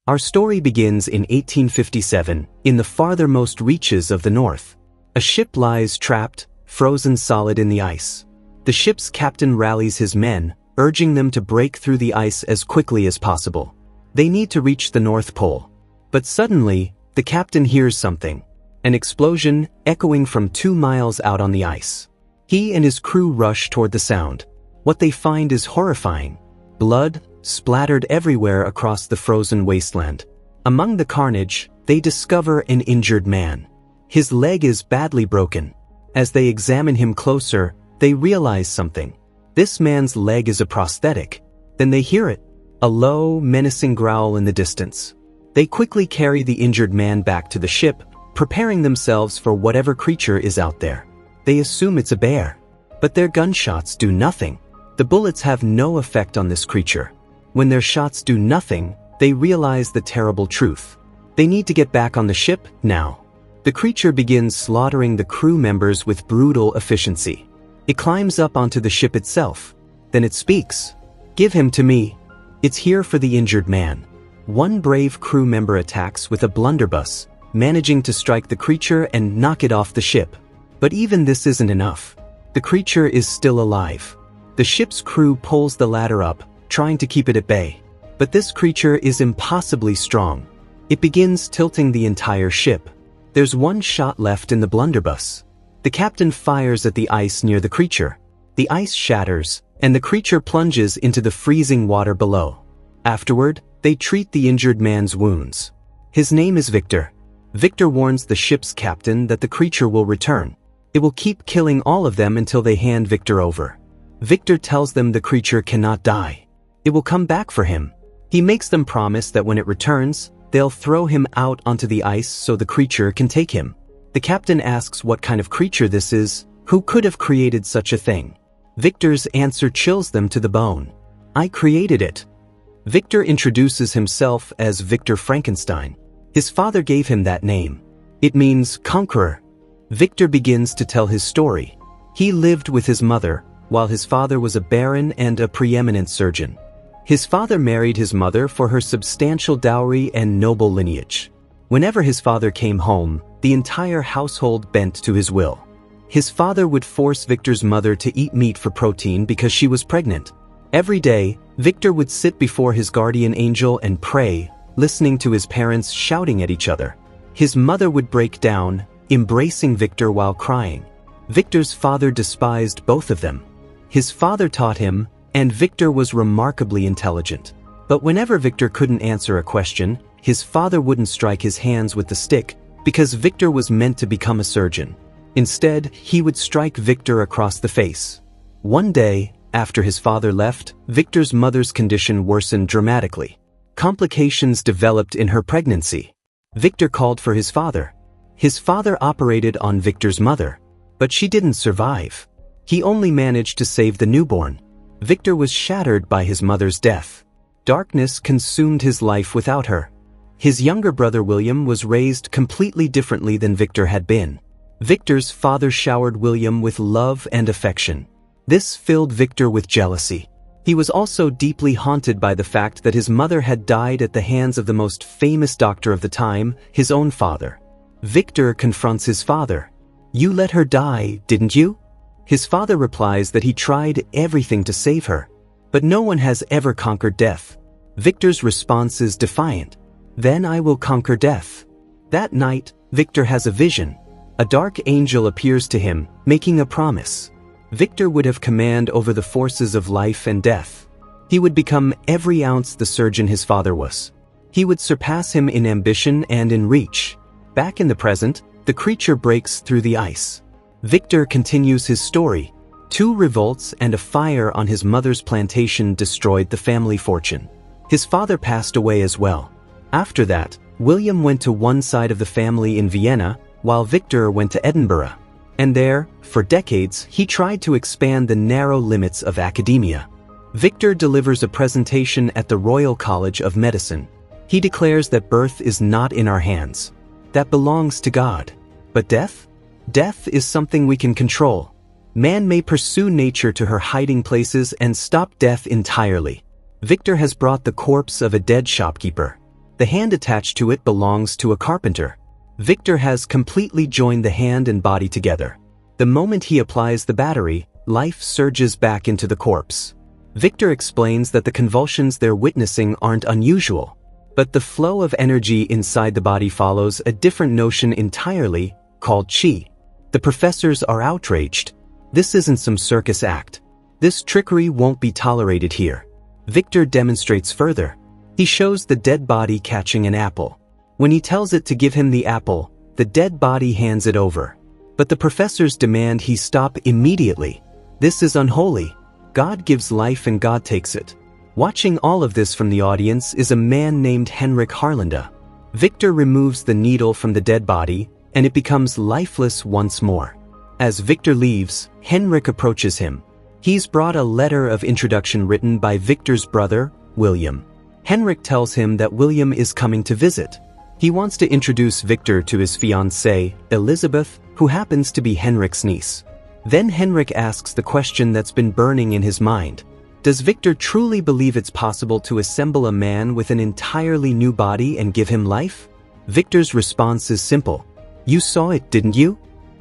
Our story begins in 1857, in the farthermost reaches of the north. A ship lies trapped, frozen solid in the ice. The ship's captain rallies his men, urging them to break through the ice as quickly as possible. They need to reach the North Pole. But suddenly, the captain hears something. An explosion echoing from 2 miles out on the ice. He and his crew rush toward the sound. What they find is horrifying. Blood splattered everywhere across the frozen wasteland. Among the carnage, they discover an injured man. His leg is badly broken. As they examine him closer, they realize something. This man's leg is a prosthetic. Then they hear it. A low, menacing growl in the distance. They quickly carry the injured man back to the ship, preparing themselves for whatever creature is out there. They assume it's a bear. But their gunshots do nothing. The bullets have no effect on this creature. When their shots do nothing, they realize the terrible truth. They need to get back on the ship now. The creature begins slaughtering the crew members with brutal efficiency. It climbs up onto the ship itself. Then it speaks. "Give him to me. It's here for the injured man." One brave crew member attacks with a blunderbuss, managing to strike the creature and knock it off the ship. But even this isn't enough. The creature is still alive. The ship's crew pulls the ladder up, trying to keep it at bay. But this creature is impossibly strong. It begins tilting the entire ship. There's one shot left in the blunderbuss. The captain fires at the ice near the creature. The ice shatters, and the creature plunges into the freezing water below. Afterward, they treat the injured man's wounds. His name is Victor. Victor warns the ship's captain that the creature will return. It will keep killing all of them until they hand Victor over. Victor tells them the creature cannot die. It will come back for him. He makes them promise that when it returns, they'll throw him out onto the ice so the creature can take him. The captain asks what kind of creature this is, who could have created such a thing. Victor's answer chills them to the bone. "I created it." Victor introduces himself as Victor Frankenstein. His father gave him that name. It means conqueror. Victor begins to tell his story. He lived with his mother, while his father was a baron and a preeminent surgeon. His father married his mother for her substantial dowry and noble lineage. Whenever his father came home, the entire household bent to his will. His father would force Victor's mother to eat meat for protein because she was pregnant. Every day, Victor would sit before his guardian angel and pray, listening to his parents shouting at each other. His mother would break down, embracing Victor while crying. Victor's father despised both of them. His father taught him, and Victor was remarkably intelligent. But whenever Victor couldn't answer a question, his father wouldn't strike his hands with the stick, because Victor was meant to become a surgeon. Instead, he would strike Victor across the face. One day, after his father left, Victor's mother's condition worsened dramatically. Complications developed in her pregnancy. Victor called for his father. His father operated on Victor's mother, but she didn't survive. He only managed to save the newborn. Victor was shattered by his mother's death. Darkness consumed his life without her. His younger brother William was raised completely differently than Victor had been. Victor's father showered William with love and affection. This filled Victor with jealousy. He was also deeply haunted by the fact that his mother had died at the hands of the most famous doctor of the time, his own father. Victor confronts his father. "You let her die, didn't you?" His father replies that he tried everything to save her. But no one has ever conquered death. Victor's response is defiant. "Then I will conquer death." That night, Victor has a vision. A dark angel appears to him, making a promise. Victor would have command over the forces of life and death. He would become every ounce the surgeon his father was. He would surpass him in ambition and in reach. Back in the present, the creature breaks through the ice. Victor continues his story. 2 revolts and a fire on his mother's plantation destroyed the family fortune. His father passed away as well. After that, William went to one side of the family in Vienna, while Victor went to Edinburgh. And there, for decades, he tried to expand the narrow limits of academia. Victor delivers a presentation at the Royal College of Medicine. He declares that birth is not in our hands. That belongs to God. But death? Death is something we can control. Man may pursue nature to her hiding places and stop death entirely. Victor has brought the corpse of a dead shopkeeper. The hand attached to it belongs to a carpenter. Victor has completely joined the hand and body together. The moment he applies the battery, life surges back into the corpse. Victor explains that the convulsions they're witnessing aren't unusual, but the flow of energy inside the body follows a different notion entirely, called chi. The professors are outraged. This isn't some circus act. This trickery won't be tolerated here. Victor demonstrates further. He shows the dead body catching an apple. When he tells it to give him the apple, the dead body hands it over. But the professors demand he stop immediately. This is unholy. God gives life and God takes it. Watching all of this from the audience is a man named Henrik Harlanda. Victor removes the needle from the dead body, and it becomes lifeless once more. As Victor leaves, Henrik approaches him. He's brought a letter of introduction written by Victor's brother, William. Henrik tells him that William is coming to visit. He wants to introduce Victor to his fiancée, Elizabeth, who happens to be Henrik's niece. Then Henrik asks the question that's been burning in his mind. Does Victor truly believe it's possible to assemble a man with an entirely new body and give him life? Victor's response is simple. You saw it, didn't you?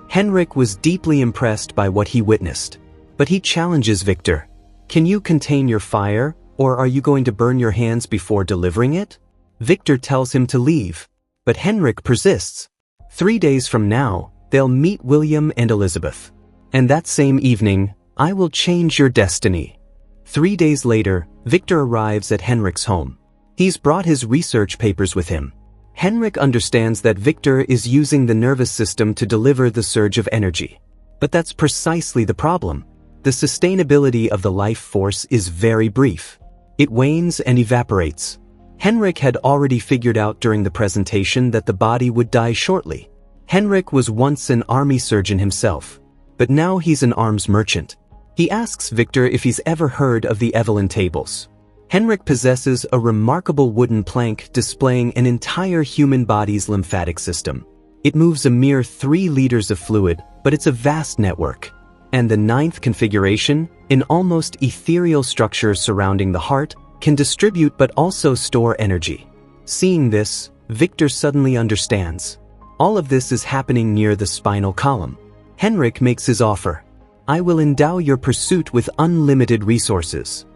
Henrik was deeply impressed by what he witnessed. But he challenges Victor. Can you contain your fire, or are you going to burn your hands before delivering it? Victor tells him to leave, but Henrik persists. 3 days from now, they'll meet William and Elizabeth. And that same evening, I will change your destiny. 3 days later, Victor arrives at Henrik's home. He's brought his research papers with him. Henrik understands that Victor is using the nervous system to deliver the surge of energy. But that's precisely the problem. The sustainability of the life force is very brief. It wanes and evaporates. Henrik had already figured out during the presentation that the body would die shortly. Henrik was once an army surgeon himself, but now he's an arms merchant. He asks Victor if he's ever heard of the Evelyn tables. Henrik possesses a remarkable wooden plank displaying an entire human body's lymphatic system. It moves a mere 3 liters of fluid, but it's a vast network. And the 9th configuration, an almost ethereal structure surrounding the heart, can distribute but also store energy. Seeing this, Victor suddenly understands. All of this is happening near the spinal column. Henrik makes his offer. I will endow your pursuit with unlimited resources.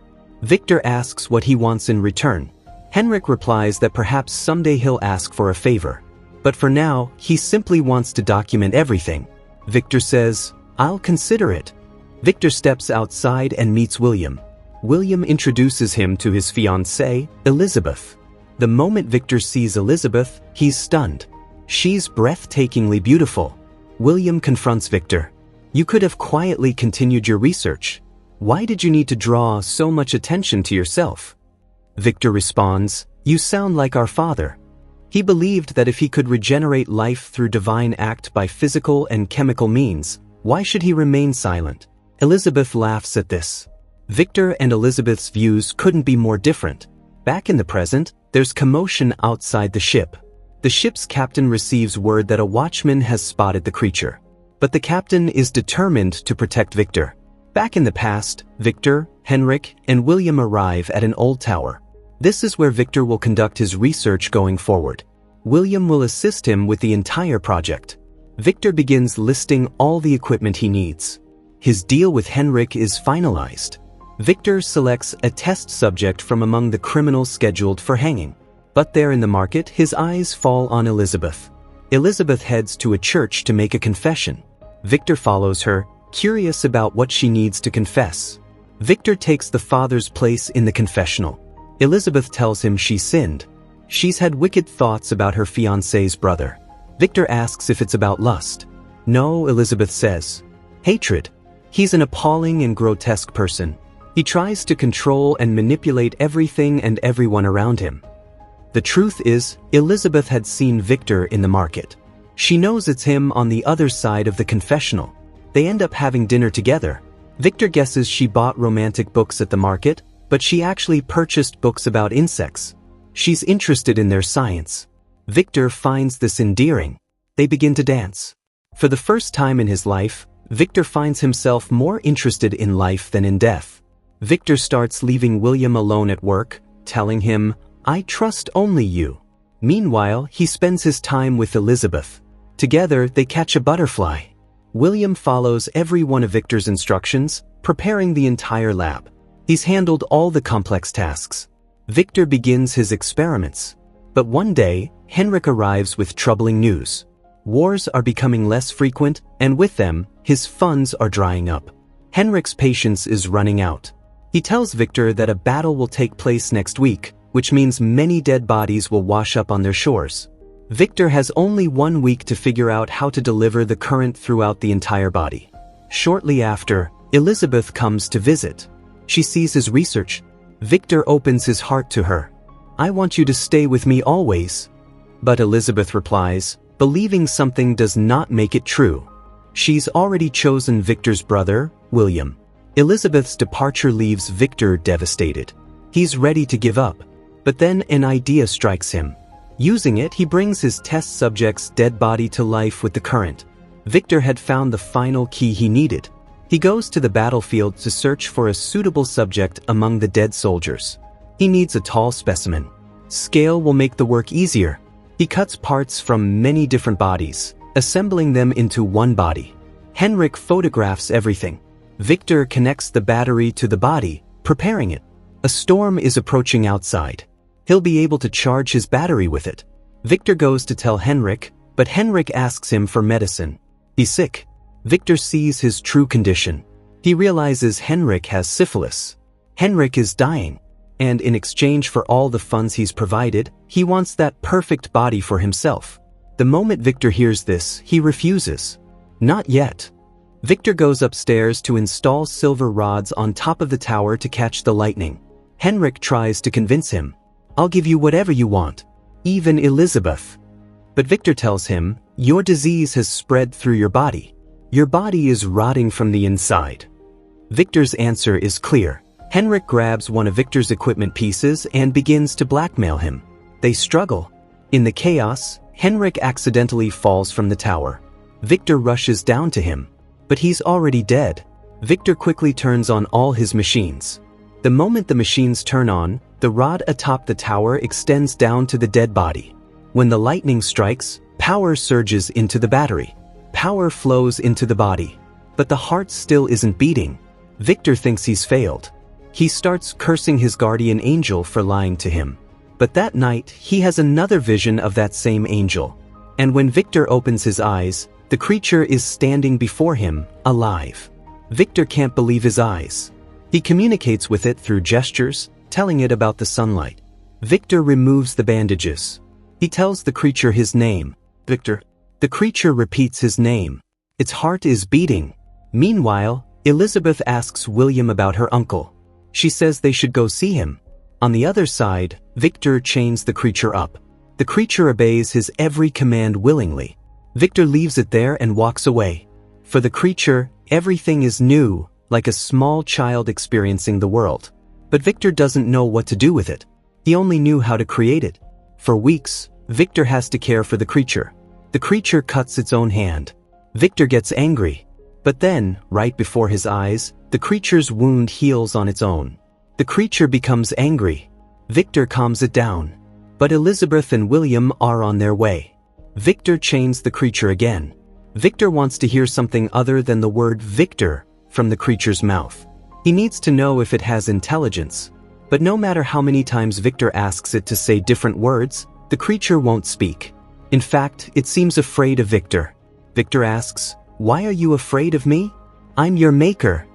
Victor asks what he wants in return. Henrik replies that perhaps someday he'll ask for a favor. But for now, he simply wants to document everything. Victor says, I'll consider it. Victor steps outside and meets William. William introduces him to his fiancée, Elizabeth. The moment Victor sees Elizabeth, he's stunned. She's breathtakingly beautiful. William confronts Victor. You could have quietly continued your research. Why did you need to draw so much attention to yourself? Victor responds, You sound like our father. He believed that if he could regenerate life through divine act by physical and chemical means, why should he remain silent? Elizabeth laughs at this. Victor and Elizabeth's views couldn't be more different. Back in the present, there's commotion outside the ship. The ship's captain receives word that a watchman has spotted the creature. But the captain is determined to protect Victor. Back in the past, Victor, Henrik, and William arrive at an old tower. This is where Victor will conduct his research going forward. William will assist him with the entire project. Victor begins listing all the equipment he needs. His deal with Henrik is finalized. Victor selects a test subject from among the criminals scheduled for hanging. But there in the market, his eyes fall on Elizabeth. Elizabeth heads to a church to make a confession. Victor follows her, curious about what she needs to confess. Victor takes the father's place in the confessional. Elizabeth tells him she sinned. She's had wicked thoughts about her fiancé's brother. Victor asks if it's about lust. No, Elizabeth says. Hatred. He's an appalling and grotesque person. He tries to control and manipulate everything and everyone around him. The truth is, Elizabeth had seen Victor in the market. She knows it's him on the other side of the confessional. They end up having dinner together. Victor guesses she bought romantic books at the market, but she actually purchased books about insects. She's interested in their science. Victor finds this endearing. They begin to dance. For the first time in his life, Victor finds himself more interested in life than in death. Victor starts leaving William alone at work, telling him, I trust only you. Meanwhile, he spends his time with Elizabeth. Together, they catch a butterfly. William follows every one of Victor's instructions, preparing the entire lab. He's handled all the complex tasks. Victor begins his experiments. But one day, Henrik arrives with troubling news. Wars are becoming less frequent, and with them, his funds are drying up. Henrik's patience is running out. He tells Victor that a battle will take place next week, which means many dead bodies will wash up on their shores. Victor has only 1 week to figure out how to deliver the current throughout the entire body. Shortly after, Elizabeth comes to visit. She sees his research. Victor opens his heart to her. "I want you to stay with me always." But Elizabeth replies, believing something does not make it true. She's already chosen Victor's brother, William. Elizabeth's departure leaves Victor devastated. He's ready to give up. But then an idea strikes him. Using it, he brings his test subject's dead body to life with the current. Victor had found the final key he needed. He goes to the battlefield to search for a suitable subject among the dead soldiers. He needs a tall specimen. Scale will make the work easier. He cuts parts from many different bodies, assembling them into one body. Henrik photographs everything. Victor connects the battery to the body, preparing it. A storm is approaching outside. He'll be able to charge his battery with it. Victor goes to tell Henrik, but Henrik asks him for medicine. He's sick. Victor sees his true condition. He realizes Henrik has syphilis. Henrik is dying, and in exchange for all the funds he's provided, he wants that perfect body for himself. The moment Victor hears this, he refuses. Not yet. Victor goes upstairs to install silver rods on top of the tower to catch the lightning. Henrik tries to convince him. "I'll give you whatever you want, even Elizabeth." But Victor tells him, "Your disease has spread through your body. Your body is rotting from the inside." Victor's answer is clear. Henrik grabs one of Victor's equipment pieces and begins to blackmail him. They struggle. In the chaos, Henrik accidentally falls from the tower. Victor rushes down to him, but he's already dead. Victor quickly turns on all his machines. The moment the machines turn on, the rod atop the tower extends down to the dead body. When the lightning strikes, power surges into the battery. Power flows into the body. But the heart still isn't beating. Victor thinks he's failed. He starts cursing his guardian angel for lying to him. But that night, he has another vision of that same angel. And when Victor opens his eyes, the creature is standing before him, alive. Victor can't believe his eyes. He communicates with it through gestures, telling it about the sunlight. Victor removes the bandages. He tells the creature his name, Victor. The creature repeats his name. Its heart is beating. Meanwhile, Elizabeth asks William about her uncle. She says they should go see him. On the other side, Victor chains the creature up. The creature obeys his every command willingly. Victor leaves it there and walks away. For the creature, everything is new, like a small child experiencing the world. But Victor doesn't know what to do with it. He only knew how to create it. For weeks, Victor has to care for the creature. The creature cuts its own hand. Victor gets angry. But then, right before his eyes, the creature's wound heals on its own. The creature becomes angry. Victor calms it down. But Elizabeth and William are on their way. Victor chains the creature again. Victor wants to hear something other than the word Victor from the creature's mouth. He needs to know if it has intelligence. But no matter how many times Victor asks it to say different words, the creature won't speak. In fact, it seems afraid of Victor. Victor asks, "Why are you afraid of me? I'm your maker."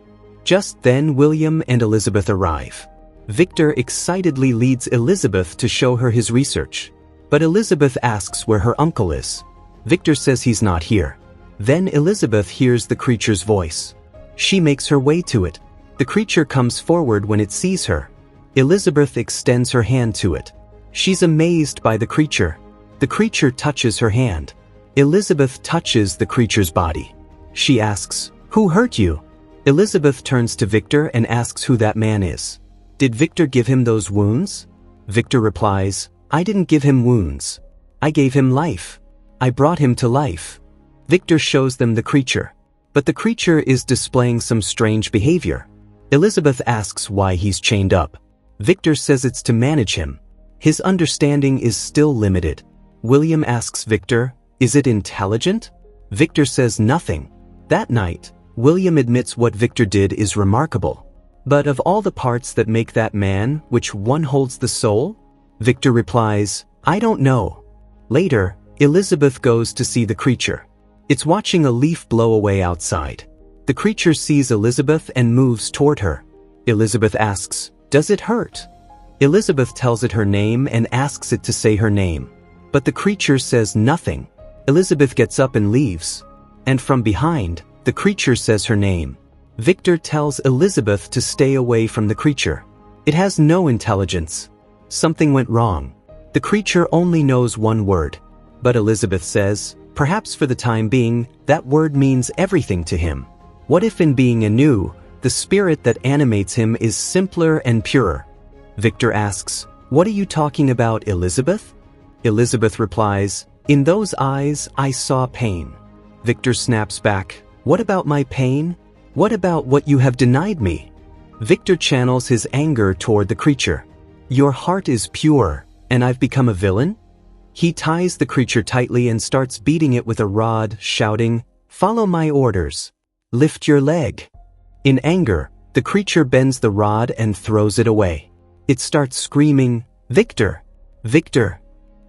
Just then William and Elizabeth arrive. Victor excitedly leads Elizabeth to show her his research. But Elizabeth asks where her uncle is. Victor says he's not here. Then Elizabeth hears the creature's voice. She makes her way to it. The creature comes forward when it sees her. Elizabeth extends her hand to it. She's amazed by the creature. The creature touches her hand. Elizabeth touches the creature's body. She asks, "Who hurt you?" Elizabeth turns to Victor and asks who that man is. "Did Victor give him those wounds?" Victor replies, "I didn't give him wounds. I gave him life. I brought him to life." Victor shows them the creature. But the creature is displaying some strange behavior. Elizabeth asks why he's chained up. Victor says it's to manage him. His understanding is still limited. William asks Victor, "Is it intelligent?" Victor says nothing. That night, William admits what Victor did is remarkable. But of all the parts that make that man, which one holds the soul? Victor replies, "I don't know." Later, Elizabeth goes to see the creature. It's watching a leaf blow away outside. The creature sees Elizabeth and moves toward her. Elizabeth asks, "Does it hurt?" Elizabeth tells it her name and asks it to say her name. But the creature says nothing. Elizabeth gets up and leaves. And from behind, the creature says her name. Victor tells Elizabeth to stay away from the creature. It has no intelligence. Something went wrong. The creature only knows one word. But Elizabeth says, perhaps for the time being, that word means everything to him. What if in being anew, the spirit that animates him is simpler and purer? Victor asks, "What are you talking about, Elizabeth?" Elizabeth replies, "In those eyes, I saw pain." Victor snaps back, "What about my pain? What about what you have denied me?" Victor channels his anger toward the creature. "Your heart is pure, and I've become a villain?" He ties the creature tightly and starts beating it with a rod, shouting, "Follow my orders. Lift your leg." In anger, the creature bends the rod and throws it away. It starts screaming, "Victor! Victor!"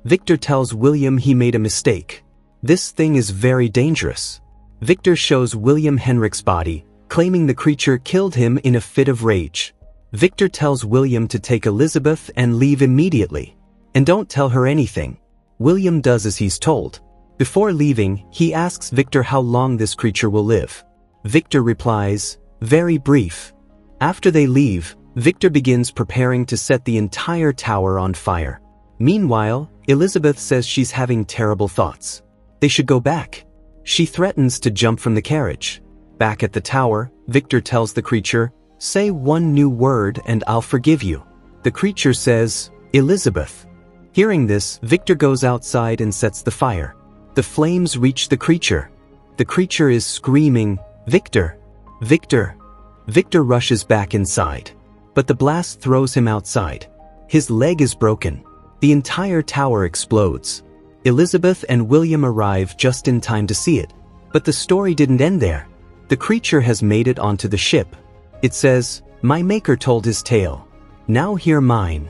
Victor tells William he made a mistake. This thing is very dangerous. Victor shows William Henrik's body, claiming the creature killed him in a fit of rage. Victor tells William to take Elizabeth and leave immediately. And don't tell her anything. William does as he's told. Before leaving, he asks Victor how long this creature will live. Victor replies, "Very brief." After they leave, Victor begins preparing to set the entire tower on fire. Meanwhile, Elizabeth says she's having terrible thoughts. They should go back. She threatens to jump from the carriage. Back at the tower, Victor tells the creature, "Say one new word and I'll forgive you." The creature says, "Elizabeth." Hearing this, Victor goes outside and sets the fire. The flames reach the creature. The creature is screaming, "Victor! Victor!" Victor rushes back inside. But the blast throws him outside. His leg is broken. The entire tower explodes. Elizabeth and William arrive just in time to see it. But the story didn't end there. The creature has made it onto the ship. It says, "My maker told his tale. Now hear mine."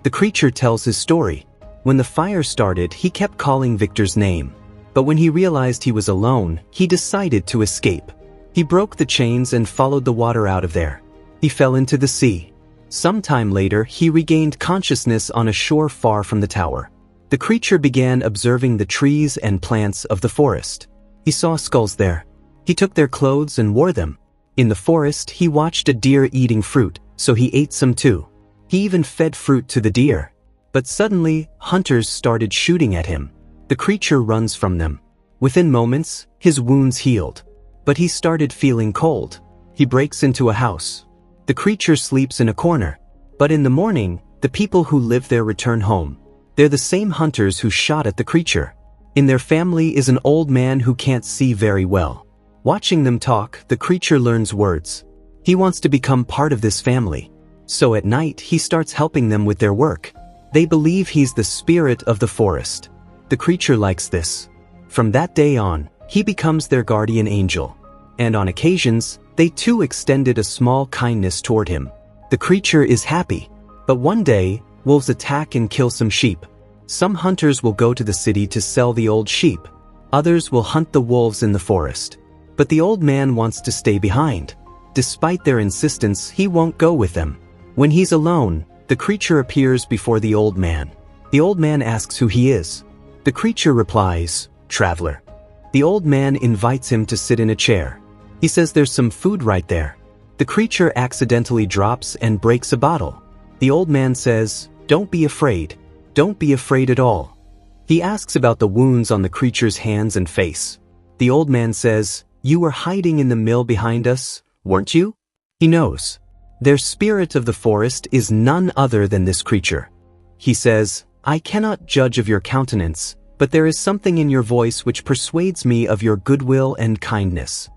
The creature tells his story. When the fire started, he kept calling Victor's name. But when he realized he was alone, he decided to escape. He broke the chains and followed the water out of there. He fell into the sea. Sometime later, he regained consciousness on a shore far from the tower. The creature began observing the trees and plants of the forest. He saw skulls there. He took their clothes and wore them. In the forest, he watched a deer eating fruit, so he ate some too. He even fed fruit to the deer. But suddenly, hunters started shooting at him. The creature runs from them. Within moments, his wounds healed. But he started feeling cold. He breaks into a house. The creature sleeps in a corner. But in the morning, the people who live there return home. They're the same hunters who shot at the creature. In their family is an old man who can't see very well. Watching them talk, the creature learns words. He wants to become part of this family. So at night, he starts helping them with their work. They believe he's the spirit of the forest. The creature likes this. From that day on, he becomes their guardian angel. And on occasions, they too extended a small kindness toward him. The creature is happy. But one day, wolves attack and kill some sheep. Some hunters will go to the city to sell the old sheep. Others will hunt the wolves in the forest. But the old man wants to stay behind. Despite their insistence, he won't go with them. When he's alone, the creature appears before the old man. The old man asks who he is. The creature replies, "Traveler." The old man invites him to sit in a chair. He says there's some food right there. The creature accidentally drops and breaks a bottle. The old man says, "Don't be afraid. Don't be afraid at all." He asks about the wounds on the creature's hands and face. The old man says, "You were hiding in the mill behind us, weren't you?" He knows. Their spirit of the forest is none other than this creature. He says, "I cannot judge of your countenance, but there is something in your voice which persuades me of your goodwill and kindness."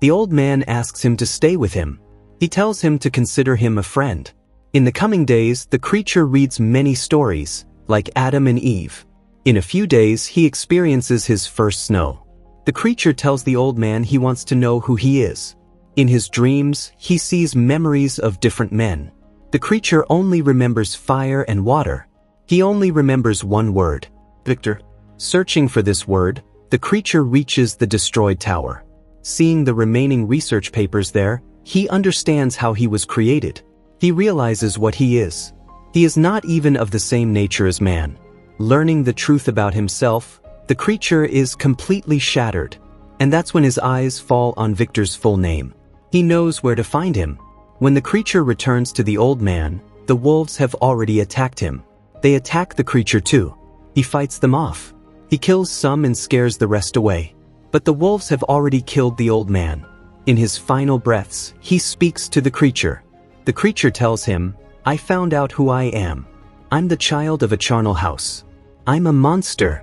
The old man asks him to stay with him. He tells him to consider him a friend. In the coming days, the creature reads many stories, like Adam and Eve. In a few days, he experiences his first snow. The creature tells the old man he wants to know who he is. In his dreams, he sees memories of different men. The creature only remembers fire and water. He only remembers one word: Victor. Searching for this word, the creature reaches the destroyed tower. Seeing the remaining research papers there, he understands how he was created. He realizes what he is. He is not even of the same nature as man. Learning the truth about himself, the creature is completely shattered. And that's when his eyes fall on Victor's full name. He knows where to find him. When the creature returns to the old man, the wolves have already attacked him. They attack the creature too. He fights them off. He kills some and scares the rest away. But the wolves have already killed the old man. In his final breaths, he speaks to the creature. The creature tells him, "I found out who I am. I'm the child of a charnel house. I'm a monster."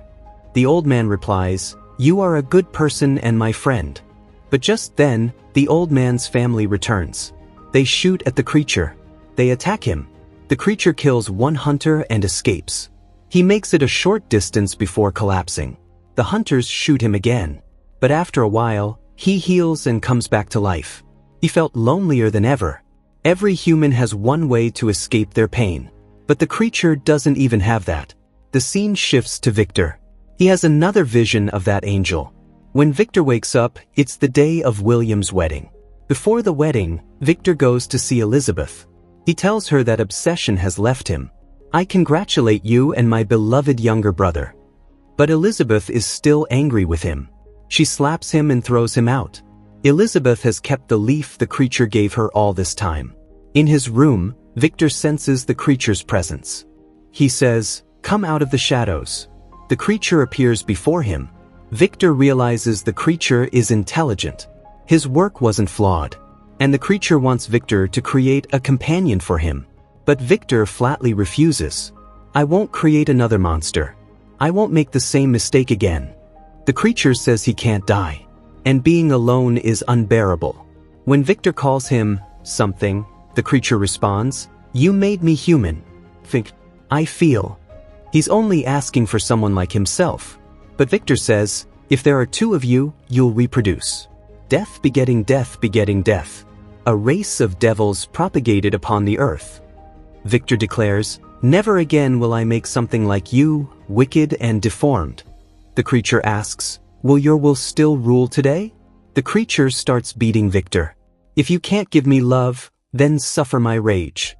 The old man replies, "You are a good person and my friend." But just then, the old man's family returns. They shoot at the creature. They attack him. The creature kills one hunter and escapes. He makes it a short distance before collapsing. The hunters shoot him again. But after a while, he heals and comes back to life. He felt lonelier than ever. Every human has one way to escape their pain. But the creature doesn't even have that. The scene shifts to Victor. He has another vision of that angel. When Victor wakes up, it's the day of William's wedding. Before the wedding, Victor goes to see Elizabeth. He tells her that obsession has left him. "I congratulate you and my beloved younger brother." But Elizabeth is still angry with him. She slaps him and throws him out. Elizabeth has kept the leaf the creature gave her all this time. In his room, Victor senses the creature's presence. He says, "Come out of the shadows." The creature appears before him. Victor realizes the creature is intelligent. His work wasn't flawed. And the creature wants Victor to create a companion for him. But Victor flatly refuses. "I won't create another monster. I won't make the same mistake again." The creature says he can't die. And being alone is unbearable. When Victor calls him something, the creature responds, "You made me human. Think, I feel." He's only asking for someone like himself. But Victor says, "If there are two of you, you'll reproduce. Death begetting death begetting death. A race of devils propagated upon the earth." Victor declares, "Never again will I make something like you, wicked and deformed." The creature asks, "Will your will still rule today?" The creature starts beating Victor. "If you can't give me love, then suffer my rage."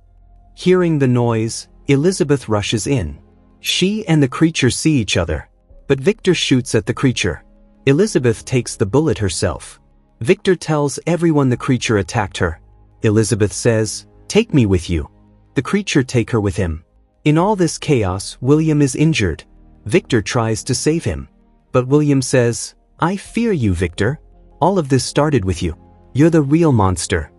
Hearing the noise, Elizabeth rushes in. She and the creature see each other. But Victor shoots at the creature. Elizabeth takes the bullet herself. Victor tells everyone the creature attacked her. Elizabeth says, "Take me with you." The creature take her with him. In all this chaos, William is injured. Victor tries to save him. But William says, "I fear you, Victor. All of this started with you. You're the real monster."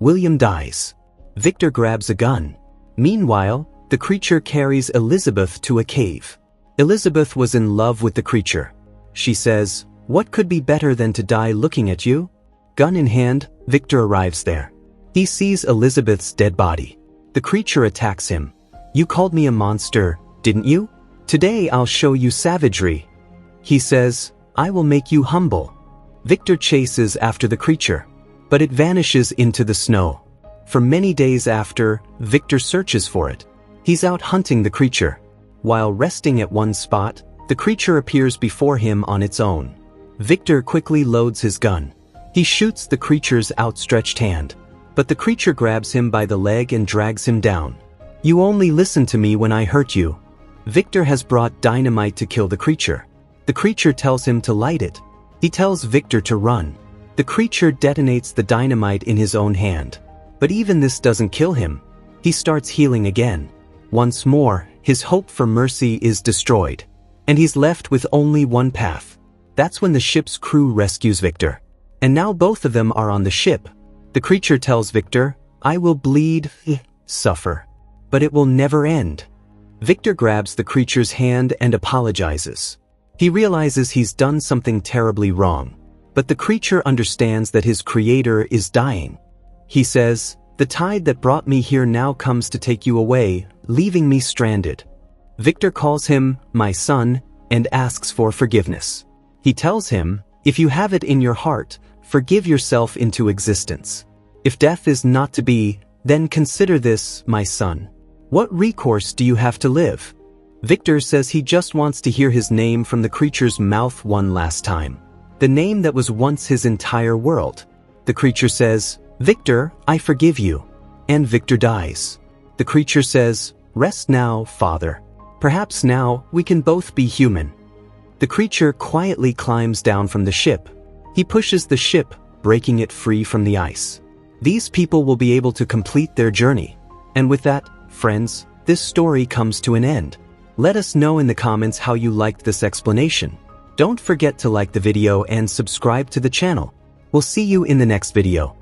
William dies. Victor grabs a gun. Meanwhile, the creature carries Elizabeth to a cave. Elizabeth was in love with the creature. She says, "What could be better than to die looking at you?" Gun in hand, Victor arrives there. He sees Elizabeth's dead body. The creature attacks him. "You called me a monster, didn't you? Today I'll show you savagery." He says, "I will make you humble." Victor chases after the creature, but it vanishes into the snow. For many days after, Victor searches for it. He's out hunting the creature. While resting at one spot, the creature appears before him on its own. Victor quickly loads his gun. He shoots the creature's outstretched hand. But the creature grabs him by the leg and drags him down. "You only listened to me when I hurt you." Victor has brought dynamite to kill the creature. The creature tells him to light it. He tells Victor to run. The creature detonates the dynamite in his own hand. But even this doesn't kill him. He starts healing again. Once more, his hope for mercy is destroyed. And he's left with only one path. That's when the ship's crew rescues Victor. And now both of them are on the ship. The creature tells Victor, "I will bleed, suffer. But it will never end." Victor grabs the creature's hand and apologizes. He realizes he's done something terribly wrong. But the creature understands that his creator is dying. He says, The tide that brought me here now comes to take you away, leaving me stranded. Victor calls him, my son, and asks for forgiveness. He tells him, if you have it in your heart, forgive yourself into existence. If death is not to be, then consider this, my son. What recourse do you have to live? Victor says he just wants to hear his name from the creature's mouth one last time. The name that was once his entire world. The creature says, Victor, I forgive you. And Victor dies. The creature says, rest now, father. Perhaps now we can both be human. The creature quietly climbs down from the ship. He pushes the ship, breaking it free from the ice. These people will be able to complete their journey. And with that, friends, this story comes to an end. Let us know in the comments how you liked this explanation. Don't forget to like the video and subscribe to the channel. We'll see you in the next video.